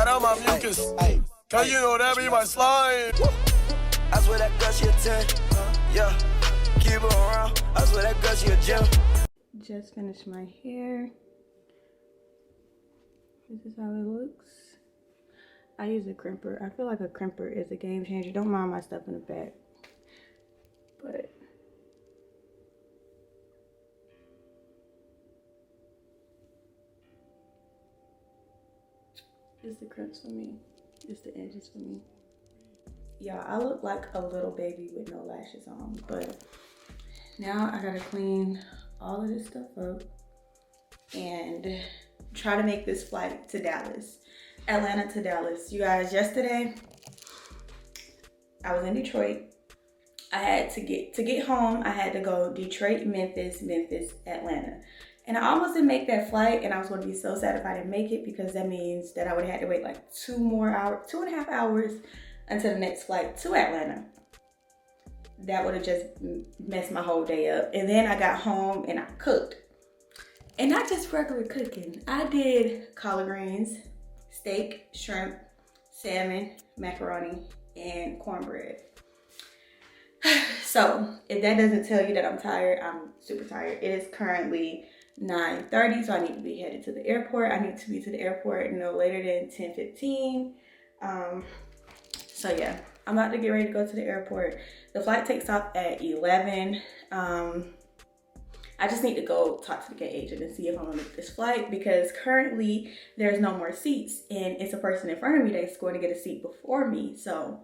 out my mucus. Cause you know that be my slime. I swear that girl, she a 10. Yeah, keep her around. I swear that girl, she a gem. Just finished my hair. This is how it looks. I use a crimper. I feel like a crimper is a game changer. Don't mind my stuff in the back. But it's the crimps for me. It's the edges for me. Yeah, I look like a little baby with no lashes on, but now I gotta clean all of this stuff up and try to make this flight to Dallas. Atlanta to Dallas. You guys, yesterday I was in Detroit. I had to get home. I had to go Detroit, Memphis, Atlanta. And I almost didn't make that flight, and I was going to be so sad if I didn't make it, because that means that I would have had to wait like 2.5 hours until the next flight to Atlanta. That would have just messed my whole day up. And then I got home and I cooked. And not just regular cooking. I did collard greens, steak, shrimp, salmon, macaroni, and cornbread. So if that doesn't tell you that I'm tired, I'm super tired. It is currently 9:30, so I need to be headed to the airport. I need to be to the airport no later than 10:15. So yeah, I'm about to get ready to go to the airport. The flight takes off at 11. I just need to go talk to the gate agent and see if I'm gonna make this flight, because currently there's no more seats and it's a person in front of me that's going to get a seat before me. So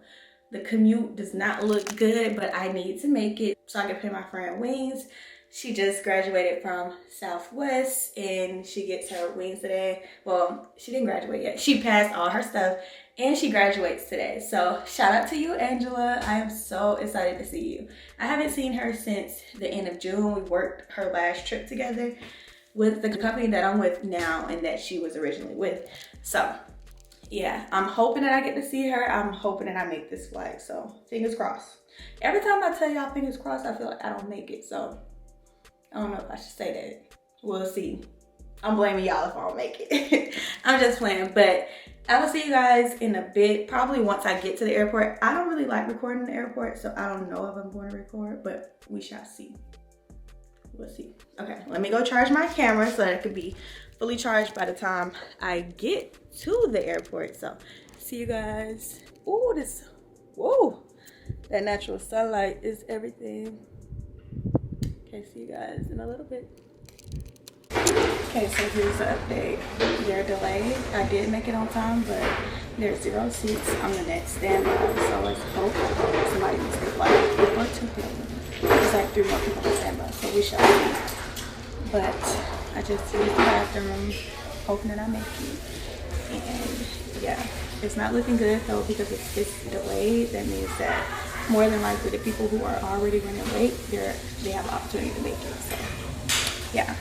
the commute does not look good, but I need to make it so I can pay my friend wings. She just graduated from Southwest and she gets her wings today. Well, she didn't graduate yet. She passed all her stuff and she graduates today. So shout out to you, Angela. I am so excited to see you. I haven't seen her since the end of June. We worked her last trip together with the company that I'm with now and that she was originally with. So yeah, I'm hoping that I get to see her. I'm hoping that I make this flight. So fingers crossed. Every time I tell y'all fingers crossed, I feel like I don't make it. So I don't know if I should say that. We'll see. I'm blaming y'all if I don't make it. I'm just playing, but I will see you guys in a bit, probably once I get to the airport. I don't really like recording in the airport, so I don't know if I'm going to record, but we shall see. We'll see. Okay, let me go charge my camera so that it could be fully charged by the time I get to the airport. So see you guys. Ooh, whoa, that natural sunlight is everything. Okay, see you guys in a little bit. Okay, so here's the update. They're delayed. I did make it on time, but there's 0 seats on the next standby. So let's hope somebody makes the flight before 2 p.m. There's like 3 more people on standby, so we shall see. But I just used the bathroom, hoping that I make it. And yeah, it's not looking good though, because it's delayed. That means that more than likely the people who are already running late, they have the opportunity to make it. So yeah,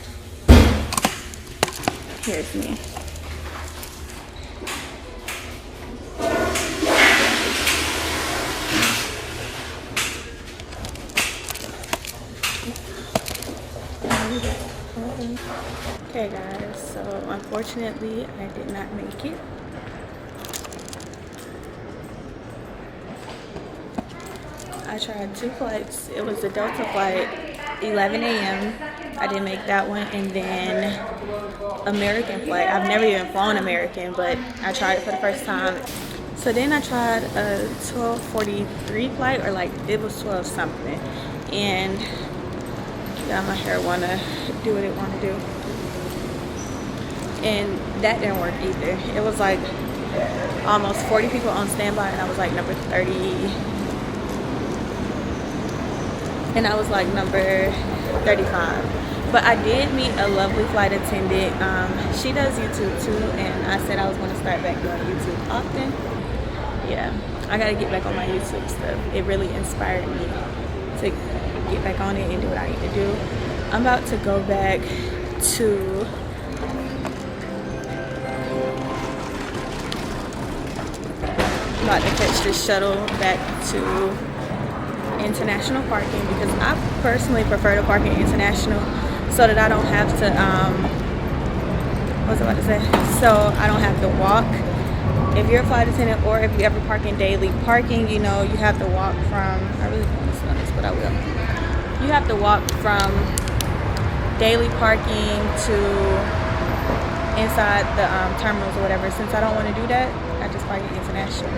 here's me. Okay guys, so unfortunately I did not make it. I tried 2 flights. It was the Delta flight, 11 a.m. I didn't make that one, and then American flight. I've never even flown American, but I tried it for the first time. So then I tried a 12:43 flight, or like it was 12 something, and yeah, my hair wanna do what it wanna do, and that didn't work either. It was like almost 40 people on standby, and I was like number 30. And I was like number 35. But I did meet a lovely flight attendant. She does YouTube too, and I said I was going to start back doing YouTube often. Yeah, I got to get back on my YouTube stuff. It really inspired me to get back on it and do what I need to do. I'm about to go back to catch the shuttle back to International parking, because I personally prefer to park in International so that I don't have to what was I about to say? So I don't have to walk if you're a flight attendant or if you ever park in daily parking, you know you have to walk from, I really don't want to smell this, but I will. You have to walk from daily parking to inside the terminals or whatever. Since I don't want to do that, I just park at International.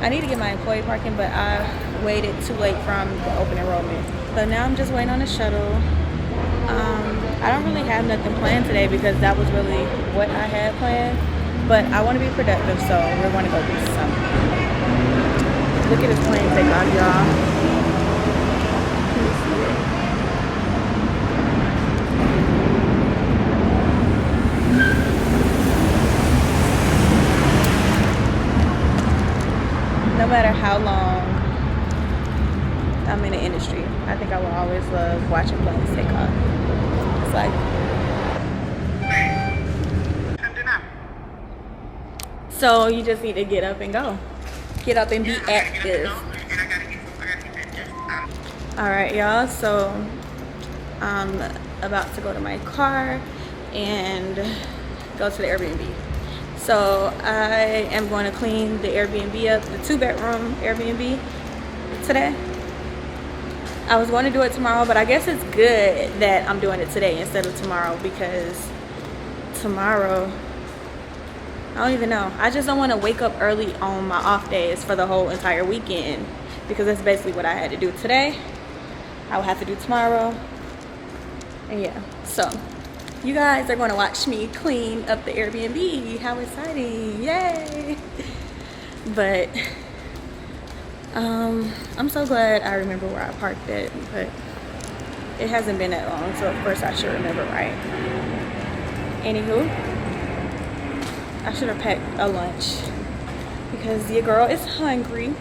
I need to get my employee parking, but I waited too late from the open enrollment. So now I'm just waiting on the shuttle. I don't really have nothing planned today because that was really what I had planned. But I want to be productive, so we're going to go do something. Look at this plane take off, y'all. Can you see it? No matter how long I'm in the industry, I think I will always love watching planes take off. It's like, so you just need to get up and go. Get up and be active. Alright, y'all, so I'm about to go to my car and go to the Airbnb. So I am going to clean the Airbnb up, the 2-bedroom Airbnb today. I was going to do it tomorrow, but I guess it's good that I'm doing it today instead of tomorrow, because tomorrow, I don't even know. I just don't want to wake up early on my off days for the whole entire weekend, because that's basically what I had to do today. I will have to do tomorrow. And yeah, so you guys are going to watch me clean up the Airbnb. How exciting. Yay. But I'm so glad I remember where I parked it, but it hasn't been that long, so of course I should remember right. Anywho, I should have packed a lunch because your girl is hungry.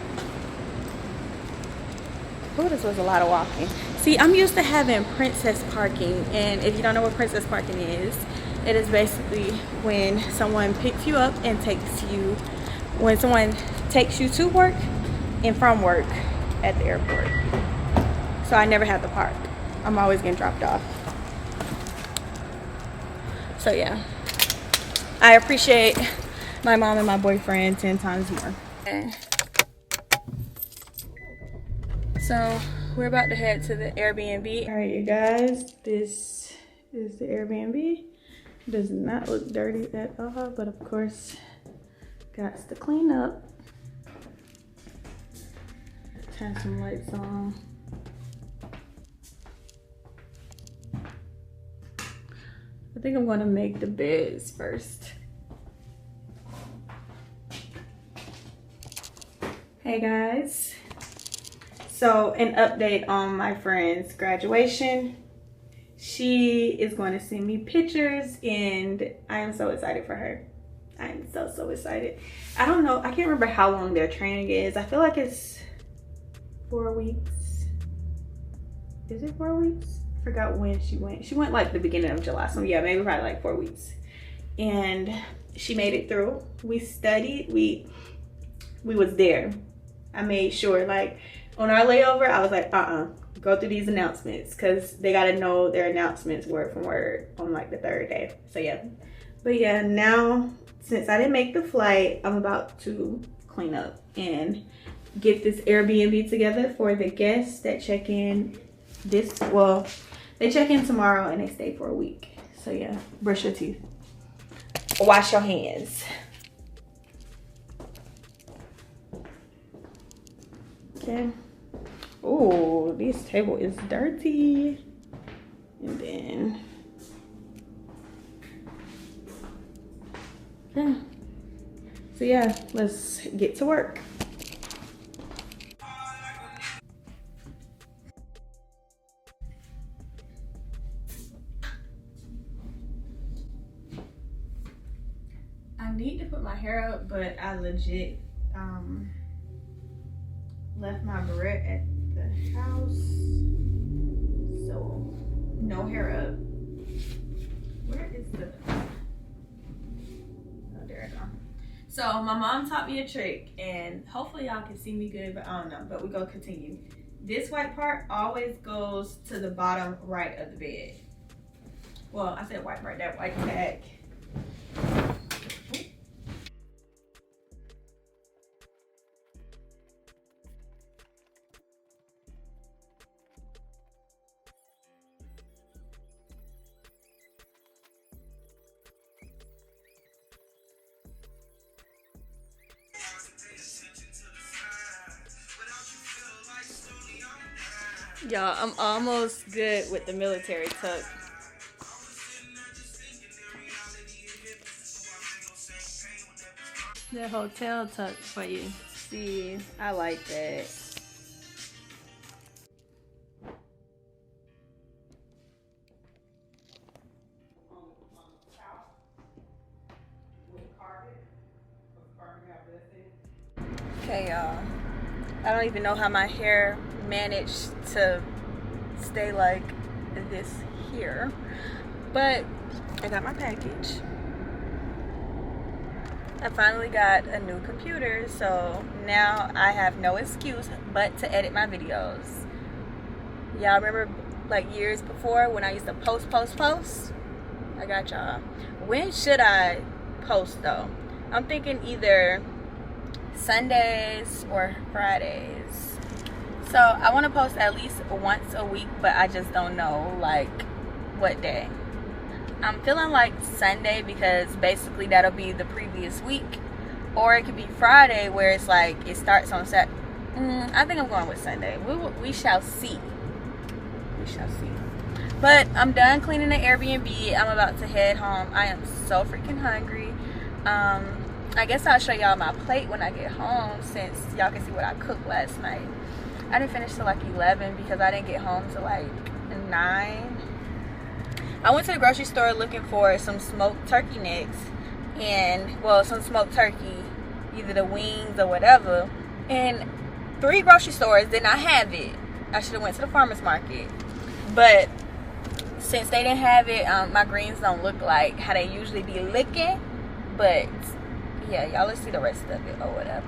Oh, this was a lot of walking. See, I'm used to having princess parking, and if you don't know what princess parking is, it is basically when someone picks you up and takes you, when someone takes you to work and from work at the airport. So I never have to park. I'm always getting dropped off. So yeah, I appreciate my mom and my boyfriend 10 times more. Okay. So we're about to head to the Airbnb. All right, you guys, this is the Airbnb. It does not look dirty at all, but of course, got to clean up. Turn some lights on. I think I'm gonna make the beds first. Hey guys. So an update on my friend's graduation. She is going to send me pictures and I am so excited for her. I am so excited. I don't know, I can't remember how long their training is. I feel like it's 4 weeks. Is it 4 weeks? I forgot when she went. She went like the beginning of July. So yeah, maybe probably like 4 weeks. And she made it through. We studied, we was there. I made sure, like on our layover, I was like, go through these announcements, because they got to know their announcements word for word on like the 3rd day. So yeah, but yeah, now since I didn't make the flight, I'm about to clean up and get this Airbnb together for the guests that check in they check in tomorrow and they stay for a week. So yeah, brush your teeth, wash your hands. Okay. Oh, this table is dirty. And then, yeah. So yeah, let's get to work. I need to put my hair up, but I legit left my barrette at the house, so no hair up. Where is the, oh, there it go. So my mom taught me a trick, and hopefully y'all can see me good, but I don't know, but we're gonna continue. This white part always goes to the bottom right of the bed. Well, I said white part, that white tag. Y'all, I'm almost good with the military tuck. The hotel tuck for you. See, I like that. Okay, y'all. I don't even know how my hair managed to stay like this here, but I got my package. I finally got a new computer, so now I have no excuse but to edit my videos. Y'all remember like years before when I used to post? I got y'all. When should I post though? I'm thinking either Sundays or Fridays. So I want to post at least once a week, but I just don't know like what day. I'm feeling like Sunday because basically that'll be the previous week, or it could be Friday where it's like it starts on Saturday. I think I'm going with Sunday. We shall see. We shall see. But I'm done cleaning the Airbnb. I'm about to head home. I am so freaking hungry. I guess I'll show y'all my plate when I get home, since y'all can see what I cooked last night. I didn't finish till like 11 because I didn't get home till like 9. I went to the grocery store looking for some smoked turkey necks and, well, some smoked turkey, either the wings or whatever. And 3 grocery stores did not have it. I should have went to the farmer's market. But since they didn't have it, my greens don't look like how they usually be looking. But yeah, y'all let's see the rest of it or whatever.